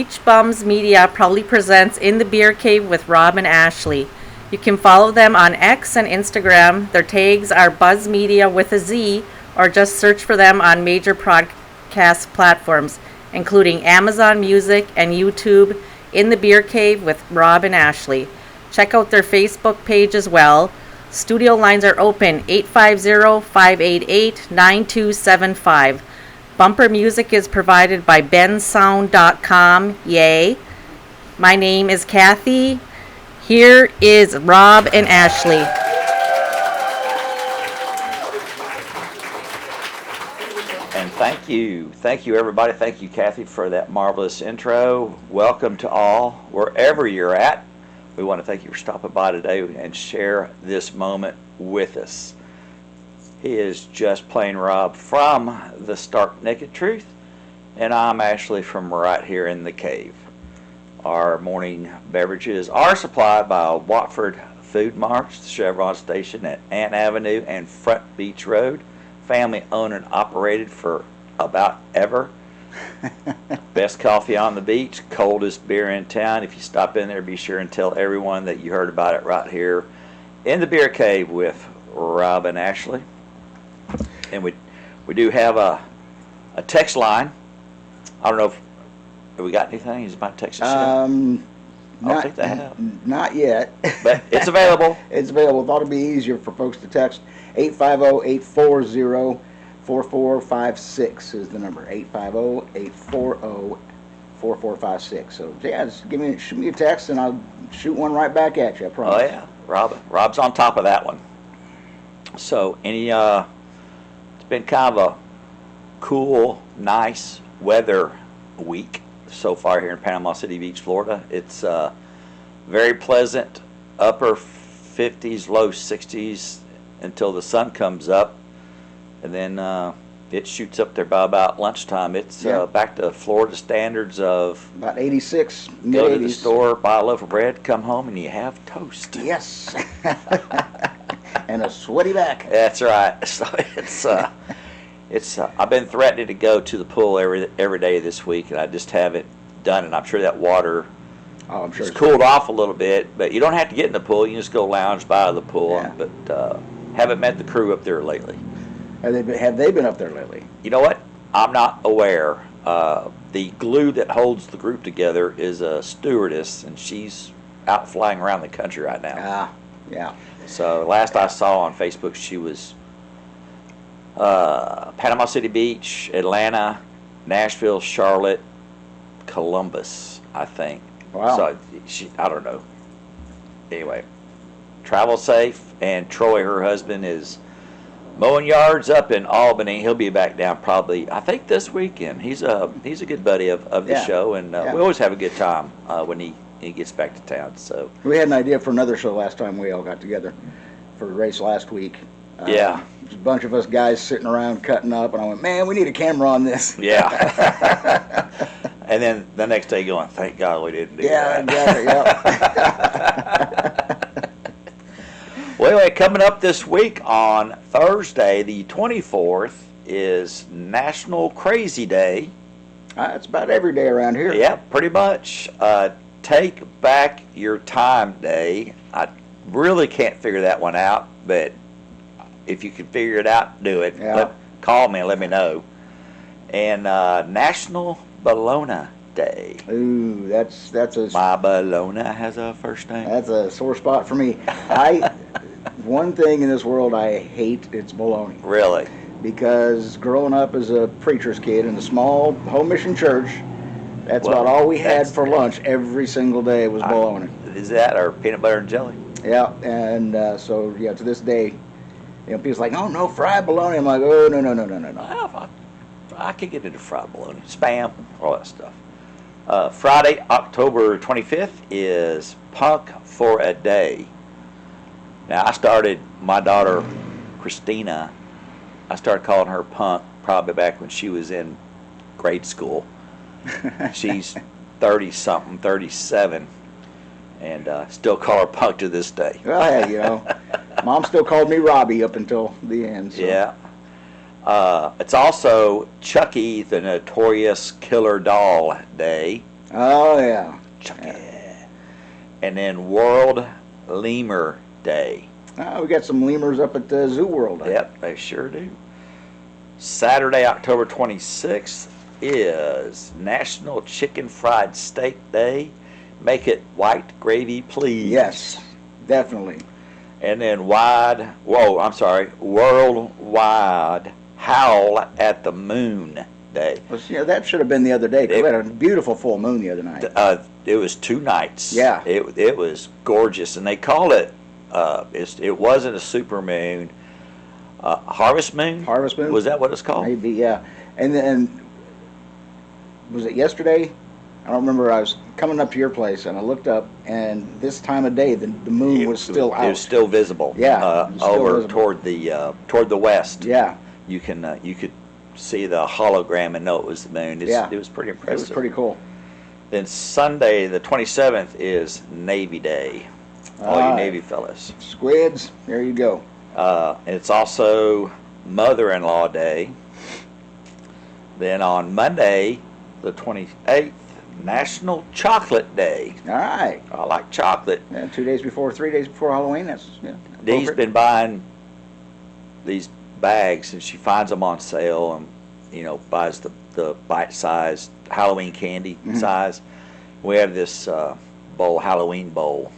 Beach Bums Media proudly presents In the Beer Cave with Rob and Ashley. You can follow them on X and Instagram. Their tags are Buzz Media with a Z, or just search for them on major podcast platforms, including Amazon Music and YouTube, In the Beer Cave with Rob and Ashley. Check out their Facebook page as well. Studio lines are open 850-588-9275. Bumper music is provided by bensound.com. Yay. My name is Kathy. Here is Rob and Ashley. And thank you everybody. Thank you, Kathy, for that marvelous intro. Welcome to all, wherever you're at. We want to thank you for stopping by today and share this moment with us. He is just plain Rob from the Stark Naked Truth, and I'm Ashley from right here in the cave. Our morning beverages are supplied by Watford Food Marts, the Chevron station at Ant Avenue and Front Beach Road. Family owned and operated for about ever. Best coffee on the beach, coldest beer in town. If you stop in there, be sure and tell everyone that you heard about it right here in the Beer Cave with Rob and Ashley. And we do have a text line. I don't know if we got anything. Is my text I don't think they have. Not yet. But it's available. It's available. Thought it'd be easier for folks to text. 850-840-4456 is the number. 850-840-4456. So yeah, just shoot me a text and I'll shoot one right back at you. I promise. Oh yeah, Rob's on top of that one. So it's been kind of a cool, nice weather week so far here in Panama City Beach, Florida. It's very pleasant, upper 50s, low 60s until the sun comes up, and then it shoots up there by about lunchtime. It's back to Florida standards of about 86, mid-80s. Go to the store, buy a loaf of bread, come home, and you have toast. Yes. And a sweaty back. That's right. So it's I've been threatening to go to the pool every day this week, and I just haven't done it. I'm sure that water has cooled off a little bit, but you don't have to get in the pool. You can just go lounge by the pool. Yeah. But haven't met the crew up there lately. Have they been up there lately? You know what? I'm not aware. The glue that holds the group together is a stewardess, and she's out flying around the country right now. Yeah. So last I saw on Facebook, she was Panama City Beach, Atlanta, Nashville, Charlotte, Columbus, I think. Wow. So I don't know. Anyway, travel safe. And Troy, her husband, is mowing yards up in Albany. He'll be back down probably, I think, this weekend. He's a good buddy of the show, and we always have a good time when he gets back to town. So we had an idea for another show last time we all got together for a race last week. Yeah. There's a bunch of us guys sitting around cutting up, and I went, man, we need a camera on this. Yeah. And then the next day going, thank God we didn't do that. Exactly, yeah. Well, anyway, coming up this week on Thursday, the 24th, is National Crazy Day. It's about every day around here. Yeah, pretty much. Take Back Your Time Day. I really can't figure that one out, but if you can figure it out, do it. Yeah. Call me and let me know. And National Bologna Day. Ooh, that's a My bologna has a first name. that's a sore spot for me. One thing in this world I hate, it's bologna. Really? Because growing up as a preacher's kid in a small home mission church, that's about all we had for lunch every single day was bologna. Is that or peanut butter and jelly? Yeah, and so to this day, people's like, oh no, fried bologna. I'm like, oh no. I can get into fried bologna, Spam, all that stuff. Friday, October 25th is Punk for a Day. Now, my daughter, Christina, I started calling her Punk probably back when she was in grade school. She's 30-something, 37, and still call her Punk to this day. Well, hey, Mom still called me Robbie up until the end. So. Yeah. It's also Chucky the Notorious Killer Doll Day. Oh, yeah. Yeah. And then World Lemur Day. We got some lemurs up at the Zoo World. Yep, they sure do. Saturday, October 26th is National Chicken Fried Steak Day. Make it white gravy, please. Yes, definitely. And then Worldwide Howl at the Moon Day. Well, that should have been the other day, 'cause we had a beautiful full moon the other night. It was 2 nights. Yeah. It was gorgeous, and they call it. It wasn't a super moon. Harvest moon. Harvest moon? Was that what it's called? Maybe, yeah. And then, was it yesterday? I don't remember. I was coming up to your place, and I looked up, and this time of day, the moon was still out. It was still visible. Yeah, it was still over visible. toward the west. Yeah, You could see the hologram and know it was the moon. Yeah. It was pretty it was impressive. pretty cool. Then Sunday, the 27th, is Navy Day. All you Alright. Navy fellas. Squids, there you go. It's also Mother-in-Law Day. Then on Monday, the 28th, National Chocolate Day. All right. I like chocolate. Yeah, 3 days before Halloween. That's Dee's appropriate. been buying these bags, and she finds them on sale, and buys the bite-sized Halloween candy Mhm. size. We have this Halloween bowl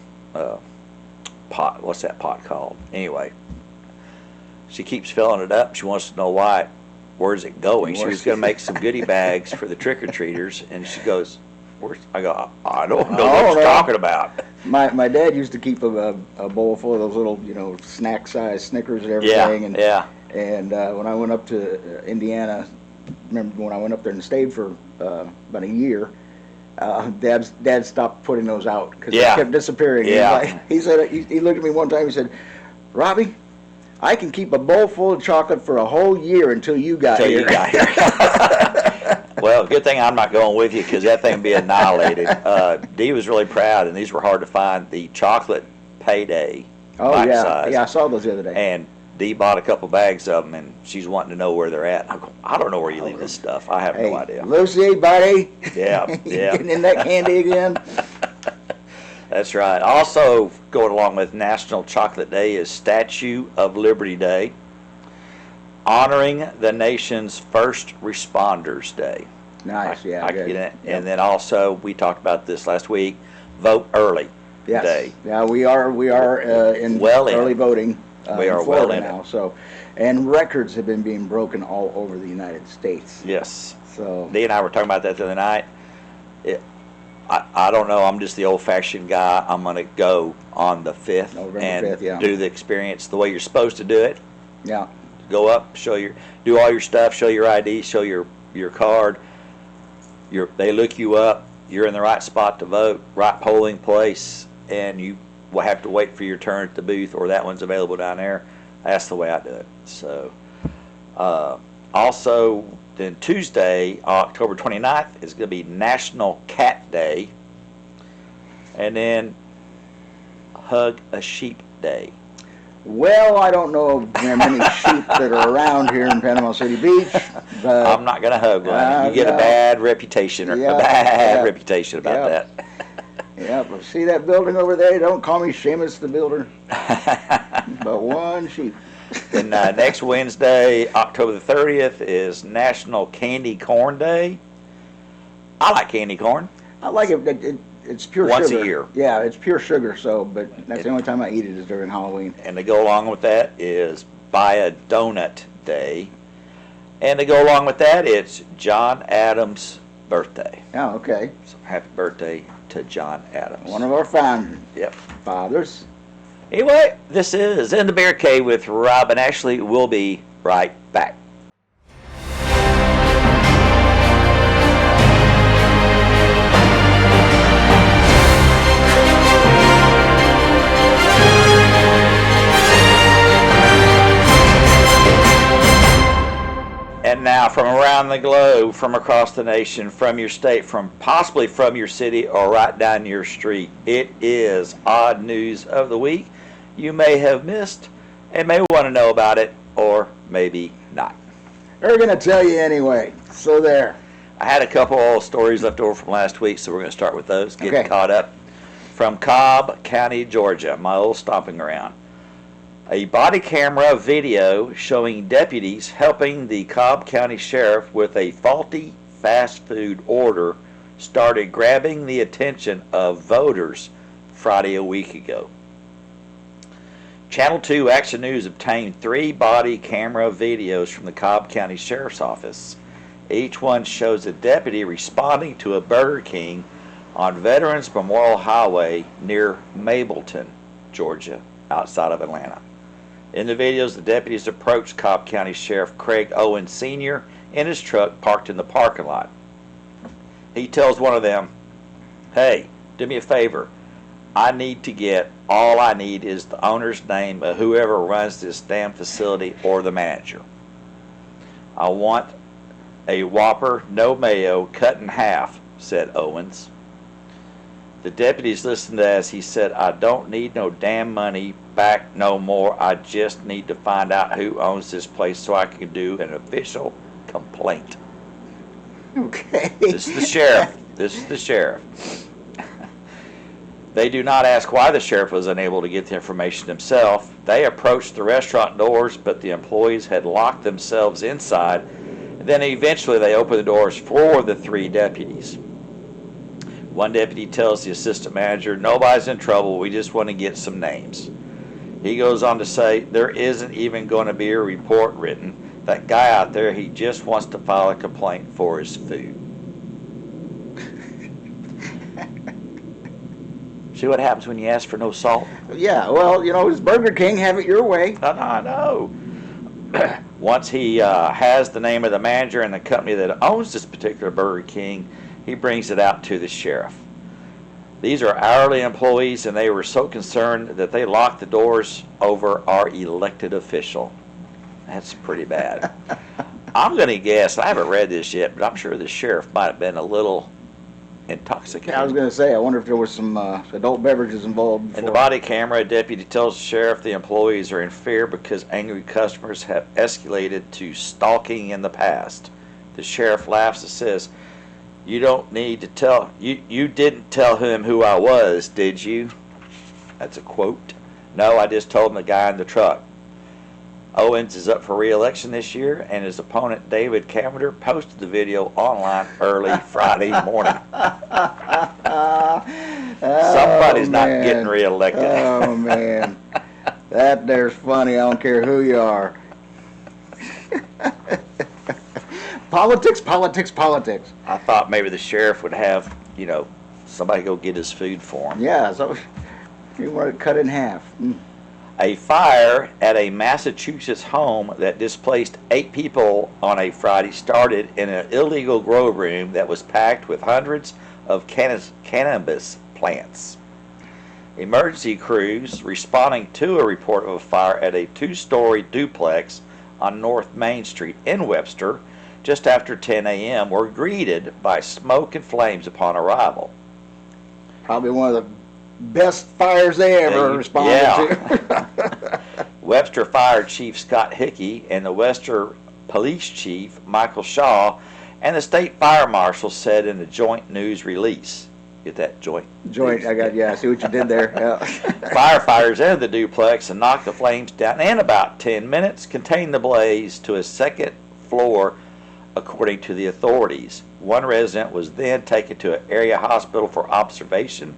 pot. What's that pot called? Anyway, she keeps filling it up. She wants to know why. Where's it going? She was going to make some goodie bags for the trick-or-treaters, and she goes, I go, I don't know what you're talking about. My dad used to keep a bowl full of those little snack-sized Snickers and Yeah, everything. yeah. And when I went up to Indiana, remember when I went up there and stayed for about a year, Dad stopped putting those out because Yeah. they kept disappearing. Yeah. He said he looked at me one time. He said, "Robbie, I can keep a bowl full of chocolate for a whole year until you got Until here." you got here. Well, good thing I'm not going with you because that thing would be annihilated. Dee was really proud, and these were hard to find. The chocolate payday Oh bite yeah, size. yeah. I saw those the other day. And Dee bought a couple bags of them, and she's wanting to know where they're at. I don't know where you leave this stuff. I have Hey, no idea. Lucy, buddy. Yeah, yeah. Getting in that candy again. That's right. Also, going along with National Chocolate Day is Statue of Liberty Day, honoring the nation's first responders day. Nice, yeah. I good. get it. Yep. And then also, we talked about this last week, vote early Yes. day. Yeah, we are in Well in. early voting. We in are Florida well in now. So, and records have been being broken all over the United States. Yes. So, Dee and I were talking about that the other night. I don't know. I'm just the old-fashioned guy. I'm going to go on the 5th November and 5th, yeah. do the experience the way you're supposed to do it. yeah, Go up, do all your stuff, show your ID, show your card. They look you up. You're in the right spot to vote, right polling place, and you will have to wait for your turn at the booth, or that one's available down there. That's the way I do it. So, also, then Tuesday, October 29th, is going to be National Cat Day, and then Hug a Sheep Day. well, I don't know of very many sheep that are around here in Panama City Beach, but I'm not going to hug one. You get a no. bad reputation, Yeah, a bad yeah, reputation about yeah. that. yeah, but see that building over there? Don't call me Seamus the Builder, but one sheep. Then next Wednesday, October the 30th, is National Candy Corn Day. I like candy corn. I like it. It's pure Once sugar. a year. Yeah, it's pure sugar. So, but that's the only time I eat it is during Halloween. And to go along with that is Buy a Donut Day. And to go along with that, it's John Adams' birthday. Oh, okay. So happy birthday to John Adams. One of our founding Yep. fathers. Anyway, this is In the Bear Cave with Rob and Ashley. We'll be right back. And now, from around the globe, from across the nation, from your state, possibly from your city, or right down your street, it is Odd News of the Week. You may have missed and may want to know about it, or maybe not. They're going to tell you anyway. So there. I had a couple of stories left over from last week, so we're going to start with those. Get Okay. caught up. From Cobb County, Georgia, my old stomping ground. A body camera video showing deputies helping the Cobb County Sheriff with a faulty fast food order started grabbing the attention of voters Friday a week ago. Channel 2 Action News obtained 3 body camera videos from the Cobb County Sheriff's Office. Each one shows a deputy responding to a Burger King on Veterans Memorial Highway near Mableton, Georgia, outside of Atlanta. In the videos, the deputies approached Cobb County Sheriff Craig Owens Sr. in his truck parked in the parking lot. He tells one of them, "Hey, do me a favor. All I need is the owner's name of whoever runs this damn facility or the manager. I want a Whopper, no mayo, cut in half," said Owens. The deputies listened as he said, "I don't need no damn money back no more. I just need to find out who owns this place so I can do an official complaint." Okay. This is the sheriff. This is the sheriff. They do not ask why the sheriff was unable to get the information himself. They approached the restaurant doors, but the employees had locked themselves inside. Then eventually they opened the doors for the 3 deputies. One deputy tells the assistant manager, "Nobody's in trouble. We just want to get some names." He goes on to say, "There isn't even going to be a report written. That guy out there, he just wants to file a complaint for his food." See what happens when you ask for no salt? Yeah, well, it's Burger King. Have it your way. I know. Once he has the name of the manager and the company that owns this particular Burger King, he brings it out to the sheriff. These are hourly employees, and they were so concerned that they locked the doors over our elected official. That's pretty bad. I'm going to guess, I haven't read this yet, but I'm sure the sheriff might have been a little intoxicated. I was going to say, I wonder if there was some adult beverages involved. In the body camera, a deputy tells the sheriff the employees are in fear because angry customers have escalated to stalking in the past. The sheriff laughs and says, "You don't need to tell, you didn't tell him who I was, did you?" That's a quote. "No, I just told him the guy in the truck." Owens is up for re-election this year, and his opponent David Cavender posted the video online early Friday morning. Somebody's not getting re-elected. Oh, man. That there's funny. I don't care who you are. Politics, politics, politics. I thought maybe the sheriff would have, somebody go get his food for him. Yeah, so you want it cut in half. A fire at a Massachusetts home that displaced 8 people on a Friday started in an illegal grow room that was packed with hundreds of cannabis plants. Emergency crews responding to a report of a fire at a 2-story duplex on North Main Street in Webster just after 10 a.m. were greeted by smoke and flames upon arrival. Probably one of the best fires they ever responded to. Webster Fire Chief Scott Hickey and the Webster Police Chief Michael Shaw and the State Fire Marshal said in a joint news release. Get that joint? Joint, I see what you did there. Yeah. Firefighters entered the duplex and knocked the flames down in about 10 minutes, contained the blaze to a second floor, according to the authorities. One resident was then taken to an area hospital for observation.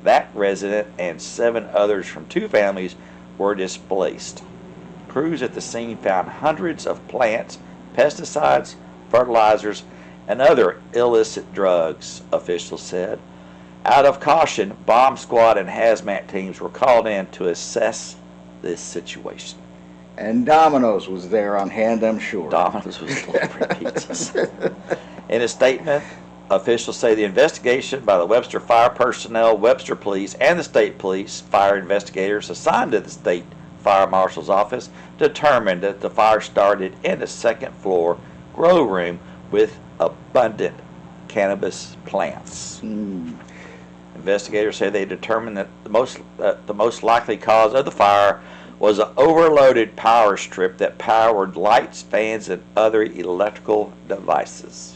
That resident and 7 others from 2 families were displaced. Crews at the scene found hundreds of plants, pesticides, fertilizers, and other illicit drugs, officials said. Out of caution, bomb squad and hazmat teams were called in to assess this situation. And Domino's was there on hand, I'm sure. Domino's was delivering pizzas. In a statement, officials say the investigation by the Webster Fire personnel, Webster Police, and the State Police fire investigators assigned to the State Fire Marshal's office determined that the fire started in the second floor grow room with abundant cannabis plants. Investigators say they determined that the most likely cause of the fire was an overloaded power strip that powered lights, fans, and other electrical devices.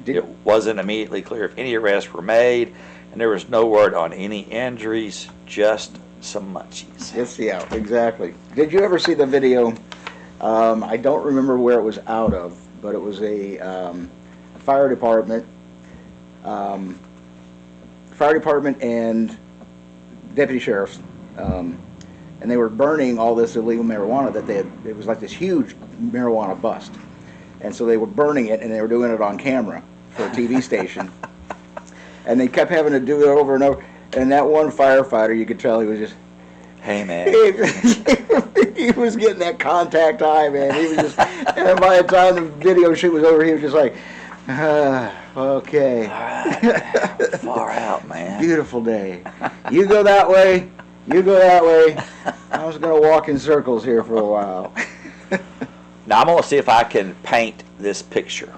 It wasn't immediately clear if any arrests were made, and there was no word on any injuries, just some munchies. Yes, yeah, exactly. Did you ever see the video? I don't remember where it was out of, but it was a fire department, and deputy sheriffs, and they were burning all this illegal marijuana that they had. It was like this huge marijuana bust, and so they were burning it, and they were doing it on camera for a TV station, and they kept having to do it over and over. And that one firefighter, you could tell he was just. Hey, man. He was getting that contact eye, man. He was just, and by the time the video shoot was over, he was just like, okay. All right. Far out, man. Beautiful day. You go that way, you go that way. I was going to walk in circles here for a while. Now, I'm going to see if I can paint this picture.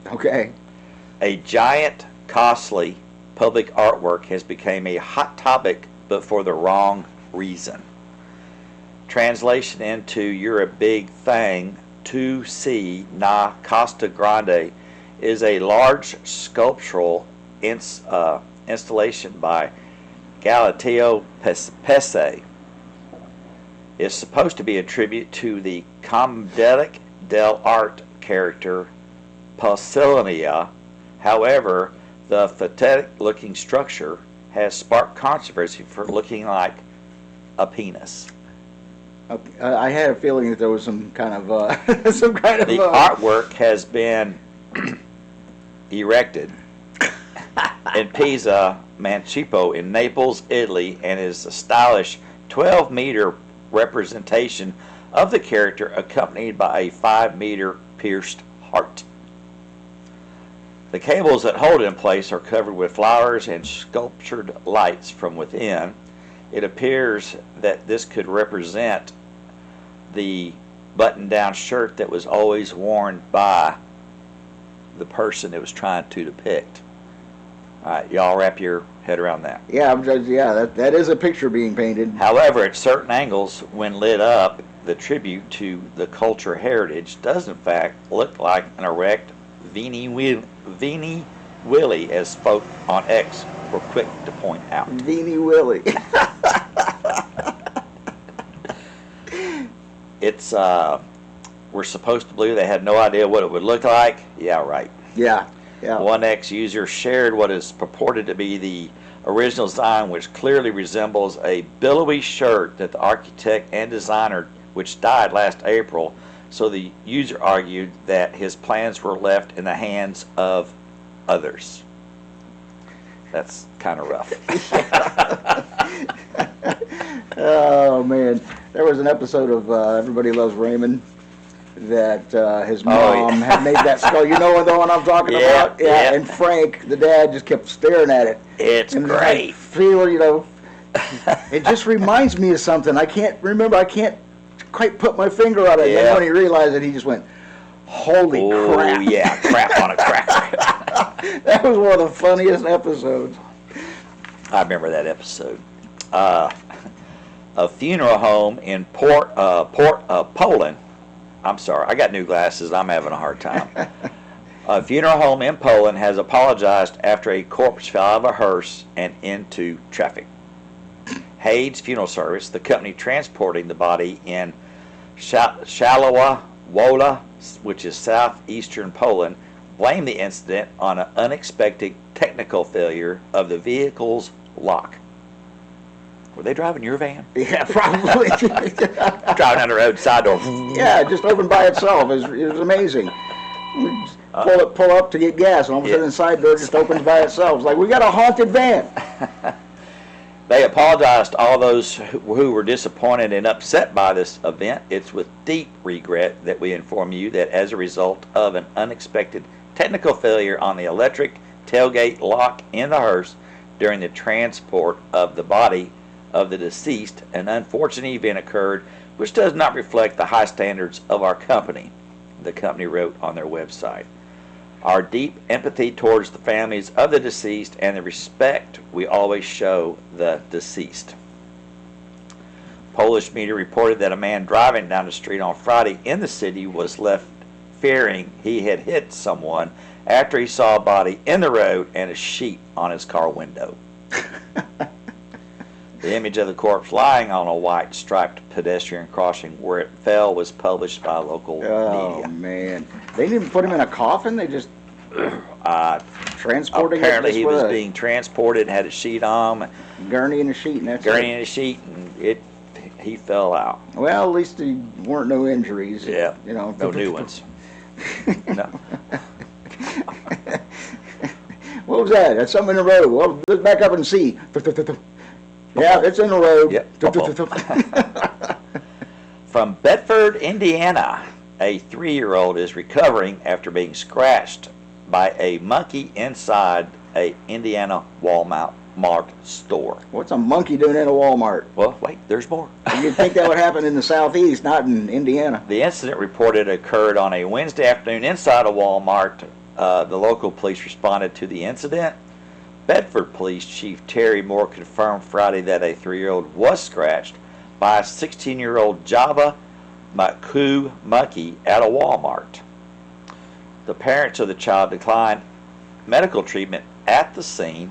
Okay. A giant, costly public artwork has become a hot topic, but for the wrong reason. Translation into "You're a Big Thing" 2C Na Costa Grande is a large sculptural installation by Galateo Pese. It's supposed to be a tribute to the Commedia dell'arte character Pulcinella. However, the pathetic-looking structure has sparked controversy for looking like a penis. I had a feeling that there was some kind of The artwork has been erected in Pisa Mancipo in Naples, Italy, and is a stylish 12-meter representation of the character accompanied by a 5-meter pierced heart. The cables that hold it in place are covered with flowers and sculptured lights from within. It appears that this could represent the button-down shirt that was always worn by the person it was trying to depict. All right, y'all wrap your head around that. Yeah, that is a picture being painted. However, at certain angles, when lit up, the tribute to the culture heritage does in fact look like an erect Veeny Willie, as folk on X were quick to point out. Veeny Willie. It's, we're supposed to believe they had no idea what it would look like. Yeah, right. Yeah. One X user shared what is purported to be the original design, which clearly resembles a billowy shirt that the architect and designer, which died last April. So the user argued that his plans were left in the hands of others. That's kind of rough. Oh, man. There was an episode of Everybody Loves Raymond that his mom had made that skull. You know the one I'm talking about? Yeah. And Frank, the dad, just kept staring at it. It's and great. I feel, it just reminds me of something. I can't quite put my finger on it. And then when he realized it, he just went, holy crap. Oh, yeah, crap on a cracker. That was one of the funniest episodes. I remember that episode. A funeral home in Poland. I'm sorry, I got new glasses. I'm having a hard time. A funeral home in Poland has apologized after a corpse fell out of a hearse and into traffic. Hayes Funeral Service, the company transporting the body in Szalowa Wola, which is southeastern Poland, blamed the incident on an unexpected technical failure of the vehicle's lock. Were they driving your van? Yeah, probably. Driving down the road, side door. Yeah, it just opened by itself. It was amazing. Pull up to get gas, and all of a sudden the side door just opens by itself. It's like, we got a haunted van. They apologized to all those who were disappointed and upset by this event. It's with deep regret that we inform you that as a result of an unexpected technical failure on the electric tailgate lock in the hearse during the transport of the body of the deceased, an unfortunate event occurred which does not reflect the high standards of our company, the company wrote on their website. Our deep empathy towards the families of the deceased and the respect we always show the deceased. Polish media reported that a man driving down the street on Friday in the city was left fearing he had hit someone after he saw a body in the road and a sheet on his car window. The image of the corpse lying on a white striped pedestrian crossing where it fell was published by local Oh, media. man. They didn't put him in a coffin? They just transported him Apparently just he with was a being transported, had a sheet on, gurney and a sheet, and that's gurney it. in a sheet, and he fell out. Well, at least there weren't no injuries. Yeah, You know. no new ones. No. What was that? That's something in the road. Well, let's back up and see. Yeah, it's in the road. Yep. From Bedford, Indiana, a 3-year-old is recovering after being scratched by a monkey inside a Indiana Walmart store. What's a monkey doing in a Walmart? Well, wait, there's more. You'd think that would happen in the southeast, not in Indiana. The incident reported occurred on a Wednesday afternoon inside a Walmart. The local police responded to the incident. Bedford Police Chief Terry Moore confirmed Friday that a 3-year-old was scratched by a 16-year-old Java Maku monkey at a Walmart. The parents of the child declined medical treatment at the scene.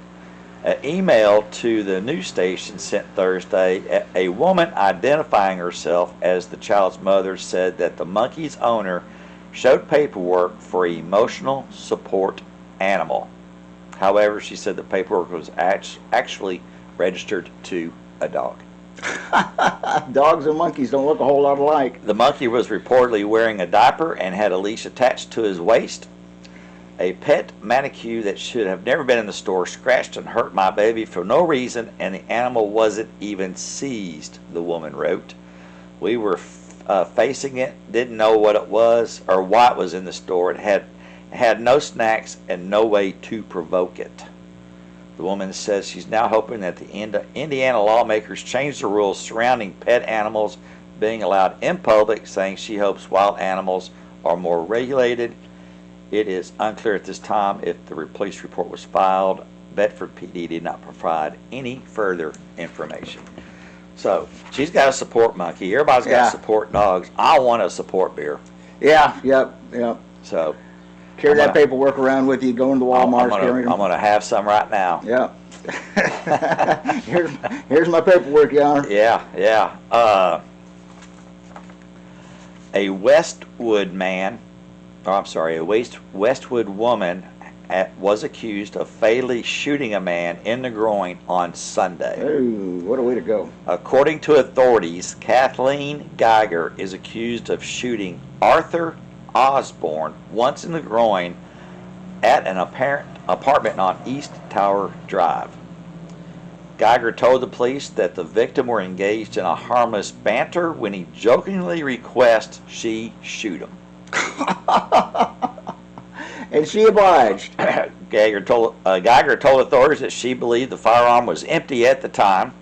An email to the news station sent Thursday, a woman identifying herself as the child's mother said that the monkey's owner showed paperwork for emotional support animal. However, she said the paperwork was actually registered to a dog. Dogs and monkeys don't look a whole lot alike. The monkey was reportedly wearing a diaper and had a leash attached to his waist. A pet manitou that should have never been in the store scratched and hurt my baby for no reason, and the animal wasn't even seized, the woman wrote. We were facing it, didn't know what it was or why it was in the store. It had no snacks and no way to provoke it. The woman says she's now hoping that the Indiana lawmakers change the rules surrounding pet animals being allowed in public, saying she hopes wild animals are more regulated. It is unclear at this time if the police report was filed. Bedford PD did not provide any further information. So she's got to support monkey. Everybody's got to support dogs. I want to support beer. Yeah, yep. So Carry I'm that gonna- paperwork around with you, go into Walmart, carry I'm them. gonna have some right now. Yeah. Here's my paperwork, Your Honor. Yeah. A Westwood woman was accused of fatally shooting a man in the groin on Sunday. Ooh, what a way to go. According to authorities, Kathleen Geiger is accused of shooting Arthur Osborne once in the groin at an apparent apartment on East Tower Drive. Geiger told the police that the victim were engaged in a harmless banter when he jokingly requests she shoot him. And she obliged. Geiger told authorities that she believed the firearm was empty at the time.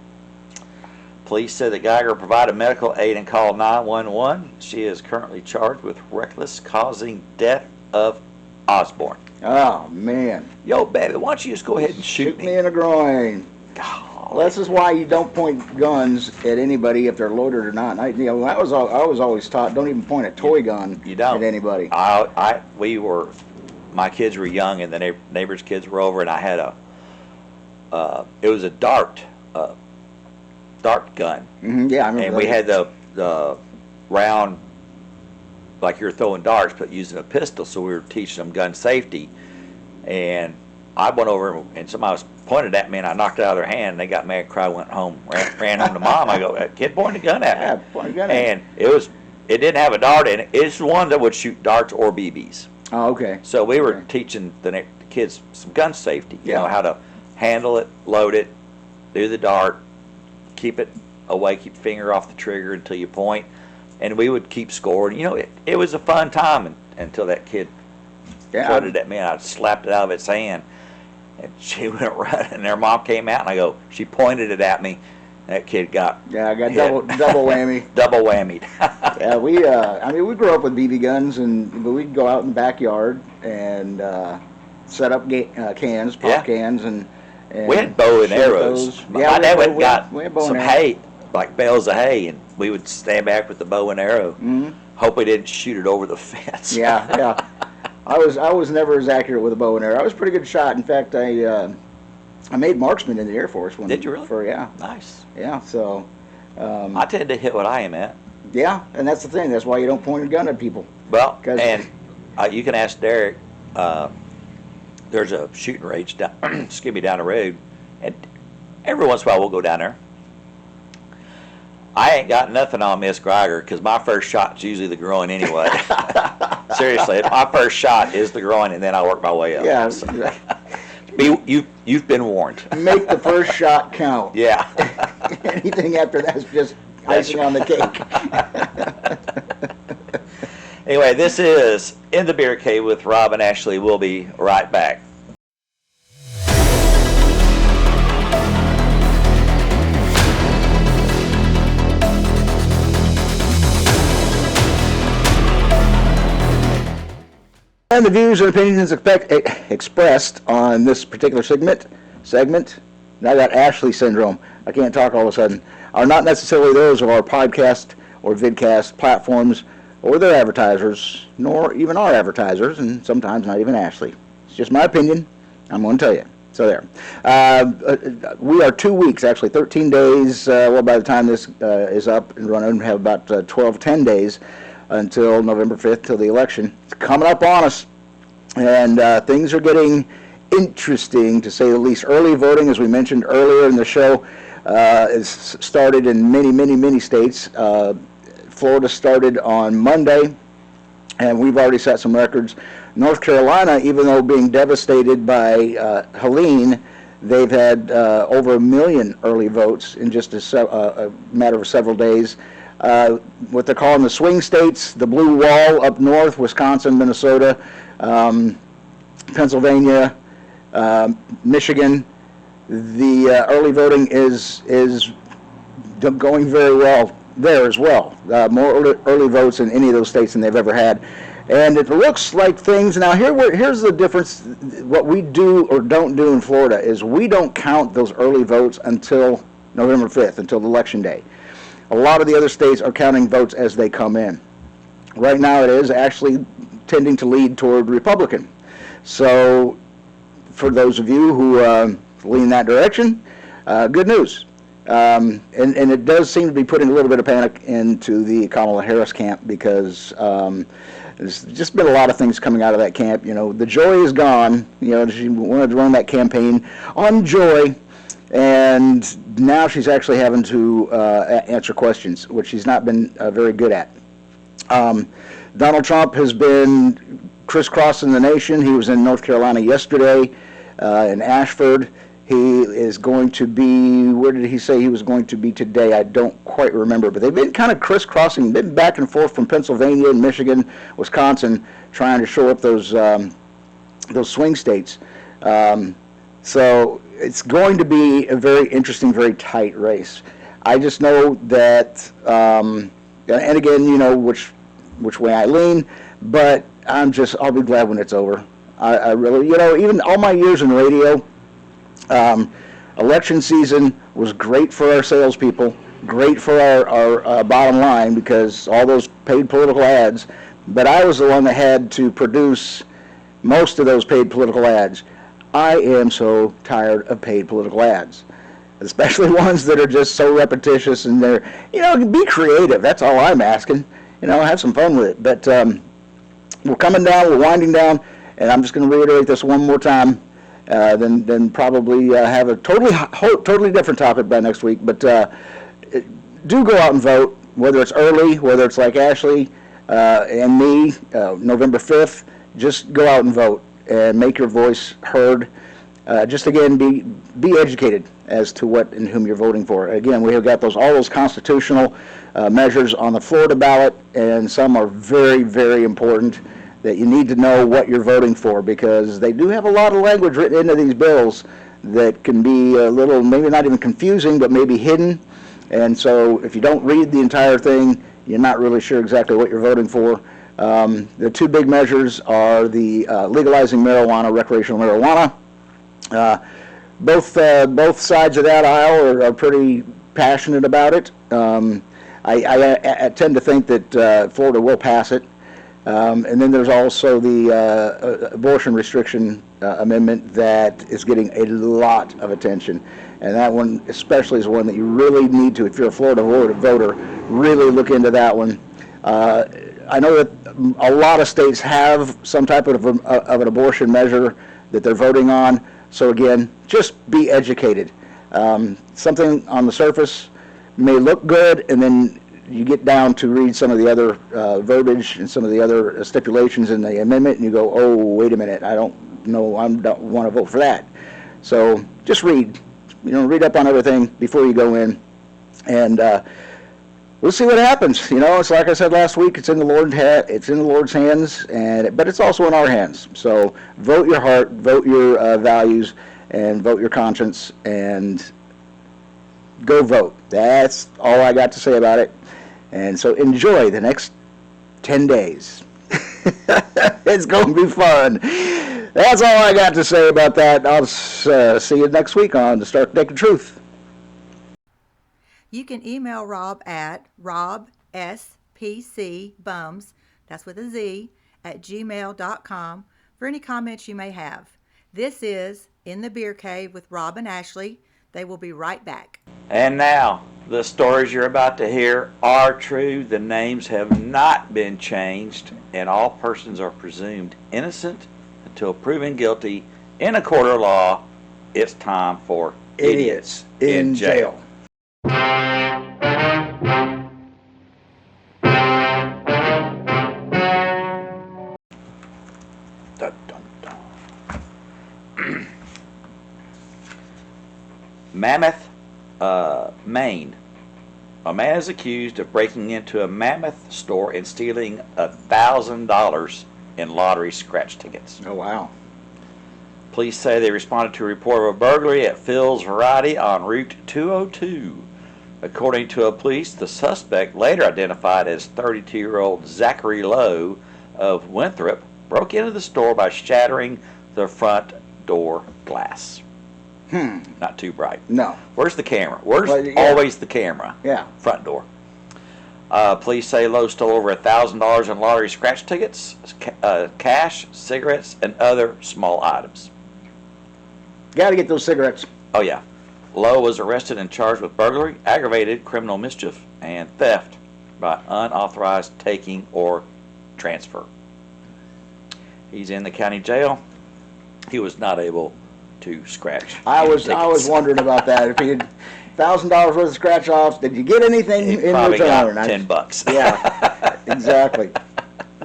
Police said that Geiger provided medical aid and called 911. She is currently charged with reckless causing death of Osborne. Oh, man. Yo, baby, why don't you just go ahead and shoot me in the groin. Golly. Well, this is why you don't point guns at anybody if they're loaded or not. I was always taught, don't even point a toy gun You don't. at anybody. My kids were young, and the neighbors' kids were over, and I had it was a dart gun, Yeah, I remember and we that. had the round, like you're throwing darts, but using a pistol. So we were teaching them gun safety, and I went over and somebody was pointed at me, and I knocked it out of their hand. And they got mad, cried, went home, ran home to mom. I go, that kid pointed a gun at me, Yeah, point a gun at me. and it didn't have a dart in it. It's one that would shoot darts or BBs. Oh, okay. So we were Okay. teaching the kids some gun safety, you Yeah. know, how to handle it, load it, do the dart, keep it away, keep your finger off the trigger until you point, and we would keep scoring. You know, it was a fun time until that kid pointed at me, and I slapped it out of its hand, and she went running, and their mom came out, and I go, she pointed it at me. That kid got Yeah, I got hit. double whammy. double whammied. Yeah, we grew up with BB guns, but we'd go out in the backyard and set up cans, pop cans, and We had bow and shoot arrows. those. My dad went and got we had bow some and arrows. hay, like bales of hay, and we would stand back with the bow and arrow, Mhm. Hope we didn't shoot it over the fence. Yeah. I was never as accurate with a bow and arrow. I was a pretty good shot. In fact, I made marksman in the Air Force. Did you really? Yeah. Nice. Yeah. So. I tend to hit what I aim at. Yeah, and that's the thing. That's why you don't point a gun at people. Well, 'Cause- and you can ask Derek. There's a shooting range down, excuse me, down the road, and every once in a while we'll go down there. I ain't got nothing on Miss Greiger because my first shot's usually the groin anyway. Seriously, my first shot is the groin, and then I work my way up. Yeah. So, you've been warned. Make the first shot count. Yeah. Anything after that's just icing on the cake. Anyway, this is In the Beer Cave with Rob and Ashley. We'll be right back. And the views and opinions expressed on this particular segment, and I got Ashley syndrome, I can't talk all of a sudden, are not necessarily those of our podcast or vidcast platforms or their advertisers, nor even our advertisers, and sometimes not even Ashley. It's just my opinion. I'm going to tell you. So there. We are 2 weeks, actually 13 days, well, by the time this is up and running, we have about 10 days until November 5th, till the election. It's coming up on us, and things are getting interesting, to say the least. Early voting, as we mentioned earlier in the show, is started in many states. Florida started on Monday, and we've already set some records. North Carolina, even though being devastated by Helene, they've had over 1 million early votes in just a matter of several days. What they're calling the swing states, the blue wall up north, Wisconsin, Minnesota, Pennsylvania, Michigan. The early voting is going very well there as well. More early votes in any of those states than they've ever had. And it looks like things, now here's the difference. What we do or don't do in Florida is we don't count those early votes until November 5th, until election day. A lot of the other states are counting votes as they come in. Right now it is actually tending to lead toward Republican. So for those of you who lean that direction, good news. And it does seem to be putting a little bit of panic into the Kamala Harris camp, because there's just been a lot of things coming out of that camp. You know, the joy is gone. You know, she wanted to run that campaign on joy, and now she's actually having to answer questions, which she's not been very good at. Donald Trump has been crisscrossing the nation. He was in North Carolina yesterday, in Ashford. He is going to be, where did he say he was going to be today? I don't quite remember, but they've been kind of crisscrossing, been back and forth from Pennsylvania and Michigan, Wisconsin, trying to shore up those swing states. So it's going to be a very interesting, very tight race. I just know that, and again, you know which way I lean, but I'll be glad when it's over. I really, you know, even all my years in radio, election season was great for our salespeople, great for our bottom line, because all those paid political ads, but I was the one that had to produce most of those paid political ads. I am so tired of paid political ads, especially ones that are just so repetitious, and they're, you know, be creative. That's all I'm asking. You know, have some fun with it. But we're coming down, we're winding down, and I'm just going to reiterate this one more time. Then probably have a totally different topic by next week. But do go out and vote, whether it's early, whether it's like Ashley and me, November 5th. Just go out and vote and make your voice heard. Just again, be educated as to what and whom you're voting for. Again, we have got all those constitutional measures on the Florida ballot, and some are very, very important, that you need to know what you're voting for, because they do have a lot of language written into these bills that can be a little, maybe not even confusing, but maybe hidden. And so if you don't read the entire thing, you're not really sure exactly what you're voting for. The two big measures are the legalizing marijuana, recreational marijuana. Both sides of that aisle are pretty passionate about it. I tend to think that Florida will pass it. And then there's also the abortion restriction amendment that is getting a lot of attention. And that one especially is one that you really need to, if you're a Florida voter, really look into that one. I know that a lot of states have some type of an abortion measure that they're voting on. So again, just be educated. Something on the surface may look good, and then you get down to read some of the other verbiage and some of the other stipulations in the amendment, and you go, oh, wait a minute, I don't know, I don't want to vote for that. So just read, read up on everything before you go in, and we'll see what happens. It's like I said last week, it's in the Lord's hands, but it's also in our hands. So vote your heart, vote your values, and vote your conscience, and go vote. That's all I got to say about it. And so enjoy the next 10 days. It's going to be fun. That's all I got to say about that. I'll see you next week on The Stark Naked Truth. You can email Rob at robspcbums, that's with a Z, at gmail.com for any comments you may have. This is In the Beer Cave with Rob and Ashley. They will be right back. And now, the stories you're about to hear are true. The names have not been changed, and all persons are presumed innocent until proven guilty in a court of law. It's time for Idiots in Jail. Dun, dun, dun. Mammoth, Maine. A man is accused of breaking into a Mammoth store and stealing $1,000 in lottery scratch tickets. Oh, wow. Police say they responded to a report of a burglary at Phil's Variety on Route 202. According to police, the suspect, later identified as 32-year-old Zachary Lowe of Winthrop, broke into the store by shattering the front door glass. Not too bright. No. Where's the camera? Where's yeah. always the camera? Yeah. Front door. Police say Lowe stole over $1,000 in lottery scratch tickets, cash, cigarettes, and other small items. Got to get those cigarettes. Oh, yeah. Lowe was arrested and charged with burglary, aggravated criminal mischief, and theft by unauthorized taking or transfer. He's in the county jail. He was not able to scratch. I any was tickets. wondering about that. If he had $1,000 worth of scratch offs, did you get anything He in probably return? got $10. Yeah, exactly.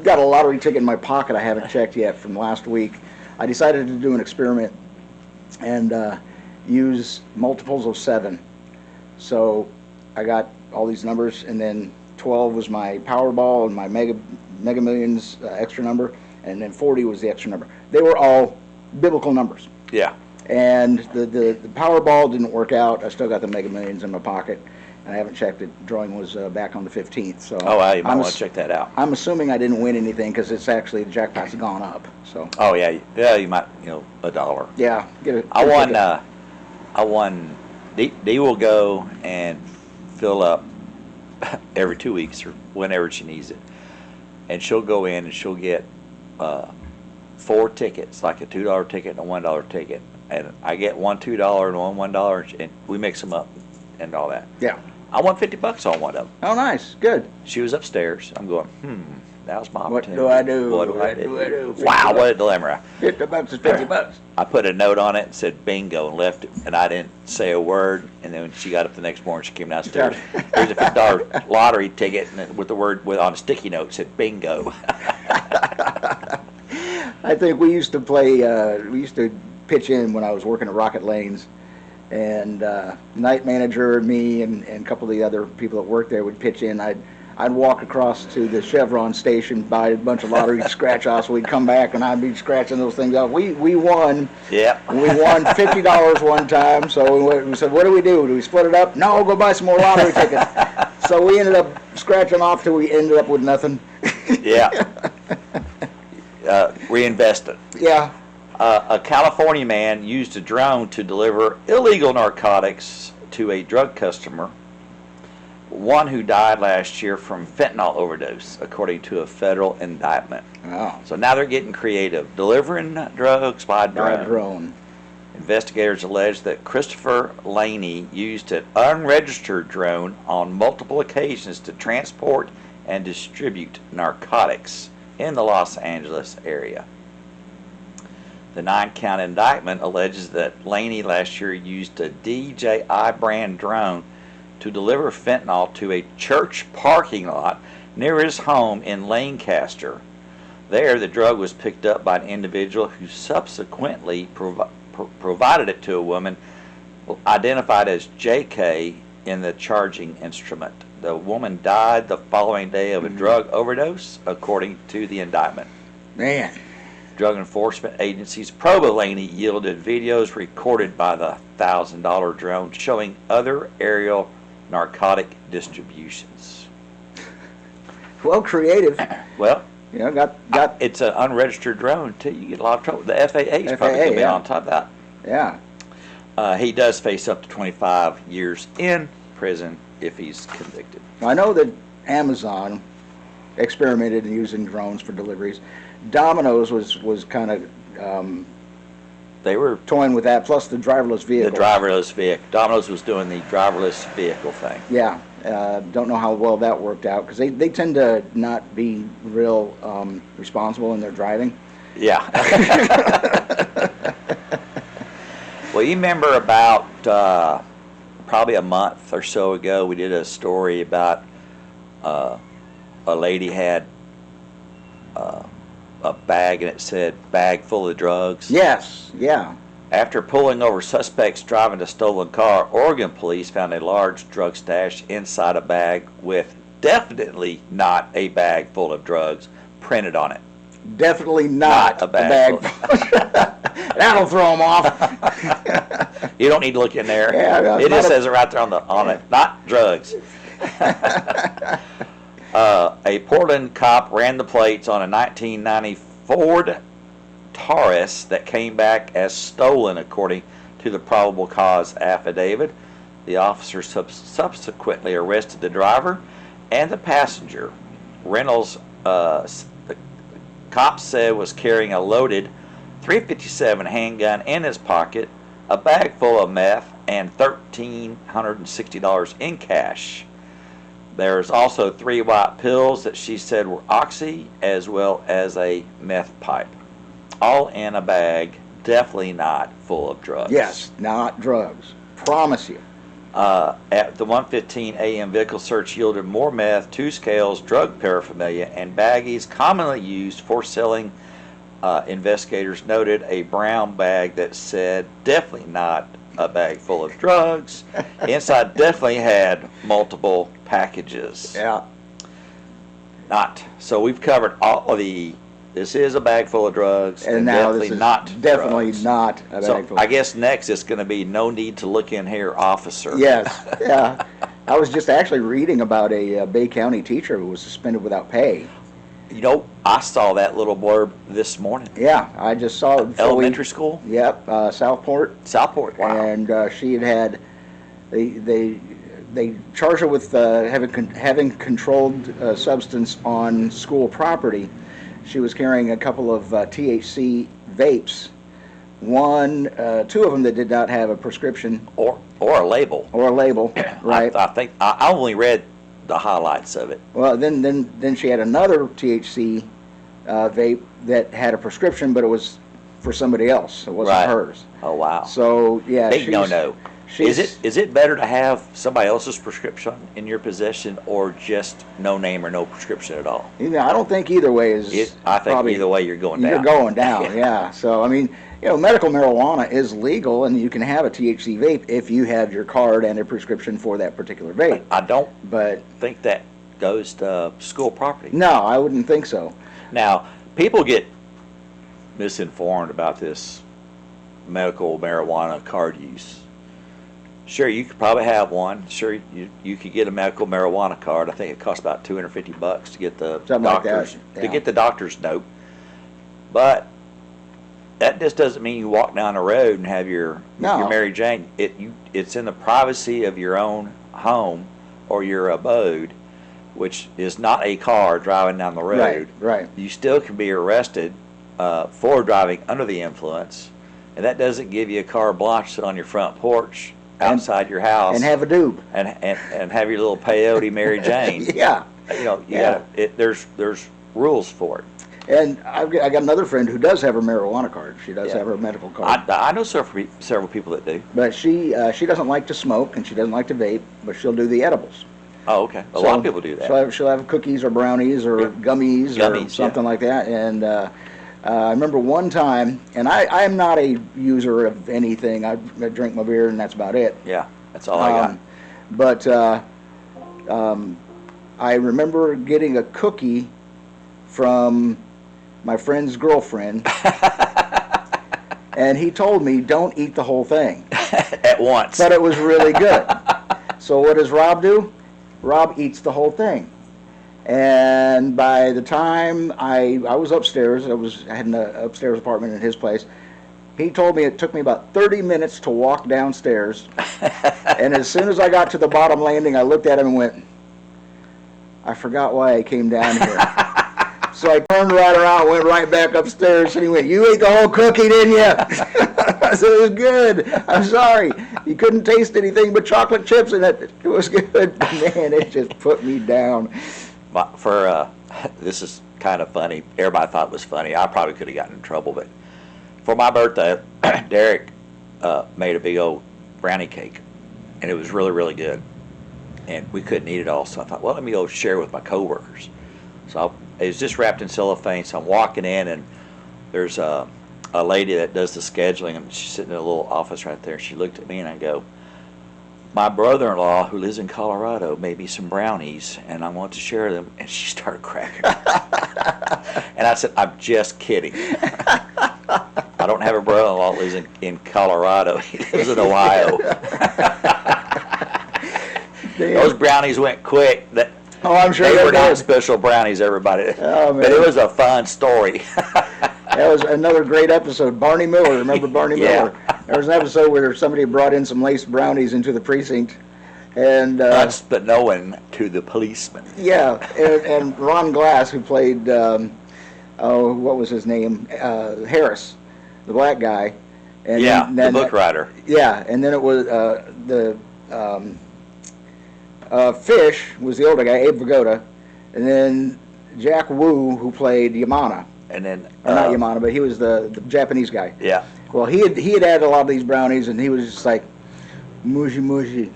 Got a lottery ticket in my pocket I haven't checked yet from last week. I decided to do an experiment and use multiples of 7. So I got all these numbers, and then 12 was my Powerball and my Mega Millions extra number, and then 40 was the extra number. They were all biblical numbers. Yeah. And the Powerball didn't work out. I still got the Mega Millions in my pocket, and I haven't checked it. Drawing was back on the 15th. So Oh, wow, you might want to check that out. I'm assuming I didn't win anything because it's actually the jackpot's gone up. So Oh, yeah. Yeah, you might, $1. yeah, get it. I won, Dee will go and fill up every 2 weeks or whenever she needs it. And she'll go in and she'll get 4 tickets, like a $2 ticket and a $1 ticket. And I get one $2 and one $1, and we mix them up and all that. Yeah. I won $50 on one of them. Oh, nice. Good. She was upstairs. I'm going, that was my What opportunity. do I do? What do I What do I do? do? Wow, what a dilemma. $50 is $50. I put a note on it and said bingo and left it, and I didn't say a word. And then when she got up the next morning, she came downstairs. Here's a $50 lottery ticket, and with the word on a sticky note said bingo. I think we used to play. We used to pitch in when I was working at Rocket Lanes, and night manager, me, and a couple of the other people that worked there would pitch in. I'd walk across to the Chevron station, buy a bunch of lottery scratch offs. We'd come back and I'd be scratching those things off. We won. Yep. We won $50 one time. So we said, what do? Do we split it up? No, go buy some more lottery tickets. So we ended up scratching off till we ended up with nothing. Yeah. Reinvest it. Yeah. A California man used a drone to deliver illegal narcotics to a drug customer one who died last year from fentanyl overdose, according to a federal indictment. Wow. So now they're getting creative, delivering drugs by By drone. drone. Investigators allege that Christopher Laney used an unregistered drone on multiple occasions to transport and distribute narcotics in the Los Angeles area. The 9-count indictment alleges that Laney last year used a DJI brand drone to deliver fentanyl to a church parking lot near his home in Lancaster. There, the drug was picked up by an individual who subsequently provided it to a woman identified as JK in the charging instrument. The woman died the following day of a drug overdose, according to the indictment. Man. Drug enforcement agencies probe Laney yielded videos recorded by the $1,000 drone showing other aerial narcotic distributions. Well, creative. Well, You know, got it's an unregistered drone too. You get a lot of trouble. The FAA is probably going to be yeah. on top of that. yeah. He does face up to 25 years in prison if he's convicted. I know that Amazon experimented in using drones for deliveries. Domino's was kind of They were toying with that, plus the driverless the vehicle. driverless vehicle. Domino's was doing the driverless vehicle thing. Yeah, don't know how well that worked out because they tend to not be real responsible in their driving. Yeah. Well, you remember about probably a month or so ago, we did a story about a lady had a bag and it said bag full of drugs. Yes, yeah. After pulling over suspects driving a stolen car, Oregon police found a large drug stash inside a bag with definitely not a bag full of drugs printed on it. Definitely not a bag. That'll throw them off. You don't need to look in there. Yeah, no, it not just a- says it right there on it. Not drugs. A Portland cop ran the plates on a 1990 Ford Taurus that came back as stolen, according to the probable cause affidavit. The officer subsequently arrested the driver and the passenger. Reynolds, the cops said, was carrying a loaded .357 handgun in his pocket, a bag full of meth, and $1,360 in cash. There's also 3 white pills that she said were oxy, as well as a meth pipe. All in a bag, definitely not full of drugs. Yes, not drugs. Promise you. At the 1:15 a.m. vehicle search yielded more meth, 2 scales, drug paraphernalia, and baggies commonly used for selling. Investigators noted a brown bag that said definitely not a bag full of drugs. Inside definitely had multiple packages. Yeah. Not. So we've covered all of the. This is a bag full of drugs, And now definitely this is not definitely drugs. not a bag So full. I guess next it's going to be no need to look in here, officer. Yes, yeah. I was just actually reading about a Bay County teacher who was suspended without pay. You know, I saw that little blurb this morning. Yeah, I just saw it. before we- Elementary school, Yep, Southport. Southport. Wow. And she had they charged her with having controlled substance on school property. She was carrying a couple of THC vapes. Two of them that did not have a prescription or a label. or a label, right? I think I only read the highlights of it. Well, then she had another THC vape that had a prescription, but it was for somebody else. It wasn't Right. hers. Oh wow. So yeah, Big no. she's- Is it better to have somebody else's prescription in your possession or just no name or no prescription at all? You know, I don't think either way is. I think probably- either way you're going down. You're going down, yeah. So I mean, you know, medical marijuana is legal, and you can have a THC vape if you have your card and a prescription for that particular vape. I don't But think that goes to school property. no, I wouldn't think so. Now, people get misinformed about this medical marijuana card use. Sure, you could probably have one. Sure, you could get a medical marijuana card. I think it costs about $250 to get the Something like that, doctor's yeah. to get the doctor's note. But that just doesn't mean you walk down the road and have your No. Mary Jane. It's in the privacy of your own home or your abode, which is not a car driving down the road, Right. you still can be arrested for driving under the influence, and that doesn't give you a carte blanche to sit on your front porch outside your house And have a doob. and have your little peyote Mary Jane. Yeah. There's rules for it. And I got another friend who does have her marijuana card. She does have her medical card. I know several people that do. But she doesn't like to smoke and she doesn't like to vape, but she'll do the edibles. Oh, okay. A lot of people do that. She'll have cookies or brownies or gummies or something like that. And I remember one time, and I am not a user of anything. I drink my beer and that's about it. Yeah, that's all I got. But I remember getting a cookie from my friend's girlfriend, and he told me, don't eat the whole thing. At once. But it was really good. So what does Rob do? Rob eats the whole thing. And by the time I was upstairs, I had an upstairs apartment in his place. He told me it took me about 30 minutes to walk downstairs. And as soon as I got to the bottom landing, I looked at him and went, I forgot why I came down here. So I turned right around, went right back upstairs, and he went, you ate the whole cookie, didn't you? I said, it was good. I'm sorry. You couldn't taste anything but chocolate chips in it. It was good. Man, it just put me down. This is kind of funny. Everybody thought it was funny. I probably could have gotten in trouble, but for my birthday, Derek made a big old brownie cake, and it was really, really good. And we couldn't eat it all, so I thought, well, let me go share with my coworkers. So it was just wrapped in cellophane, so I'm walking in, and there's a lady that does the scheduling, and she's sitting in a little office right there. She looked at me, and I go, my brother-in-law, who lives in Colorado, made me some brownies, and I want to share them. And she started cracking up. And I said, I'm just kidding. I don't have a brother-in-law that lives in Colorado. He lives in Ohio. Those brownies went quick. Oh, I'm sure they were did. not special brownies, everybody. Oh, man. But it was a fun story. That was another great episode. Barney Miller, remember Barney Yeah. Miller? There was an episode where somebody brought in some laced brownies into the precinct, and Us, but no one to the policeman. yeah, and Ron Glass, who played what was his name, Harris, the black guy, and Yeah, then the book writer. Yeah, and then it was Fish was the older guy, Abe Vigoda, and then Jack Wu, who played Yamana. And then Or not Yamana, but he was the Japanese guy. Yeah. Well, he had added a lot of these brownies, and he was just like, mushy, mushy,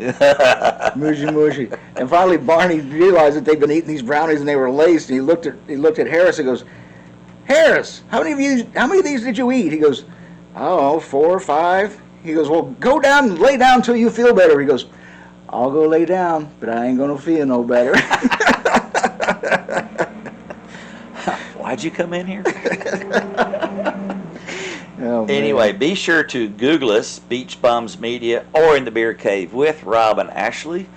mushy, mushy. And finally, Barney realized that they'd been eating these brownies and they were laced. And he looked at Harris and goes, Harris, how many of these did you eat? He goes, I don't know, 4 or 5. He goes, well, go down and lay down until you feel better. He goes, I'll go lay down, but I ain't gonna feel no better. Why'd you come in here? Oh, man. Anyway, be sure to Google us, Beach Bums Media, or In the Beer Cave with Rob and Ashley.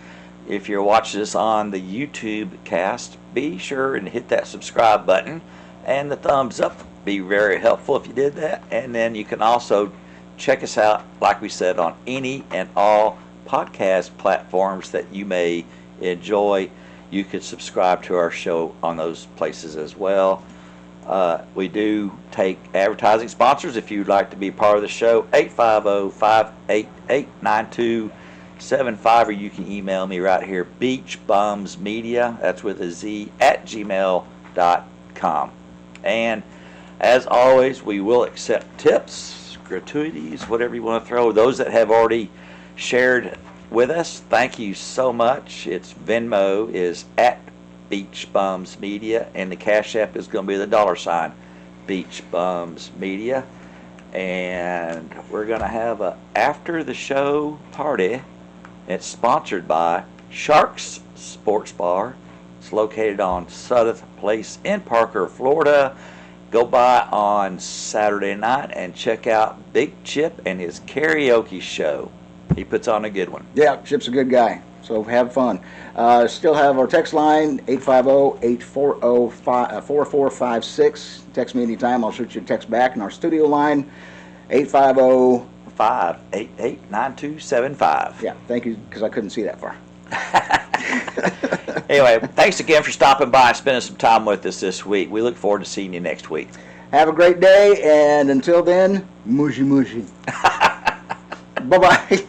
If you're watching this on the YouTube cast, be sure and hit that subscribe button and the thumbs up. Be very helpful if you did that. And then you can also check us out, like we said, on any and all podcast platforms that you may enjoy. You could subscribe to our show on those places as well. We do take advertising sponsors. If you'd like to be part of the show, 850-588-9275, or you can email me right here, beachbumsmedia, that's with a Z, @gmail.com. And as always, we will accept tips, gratuities, whatever you want to throw. Those that have already shared with us, thank you so much. Its Venmo is @Beach Bums Media, and the Cash App is going to be the $ Beach Bums Media. And we're going to have a after the show party. It's sponsored by Sharks Sports Bar. It's located on Sudeth Place in Parker, Florida. Go by on Saturday night and check out Big Chip and his karaoke show. He puts on a good one. Yeah, Chip's a good guy, so have fun. Still have our text line, 850-840-4456. Text me anytime. I'll shoot you a text back. And our studio line, 850... 588-9275. Yeah, thank you, because I couldn't see that far. Anyway, thanks again for stopping by and spending some time with us this week. We look forward to seeing you next week. Have a great day, and until then, mushy mushy. Bye-bye.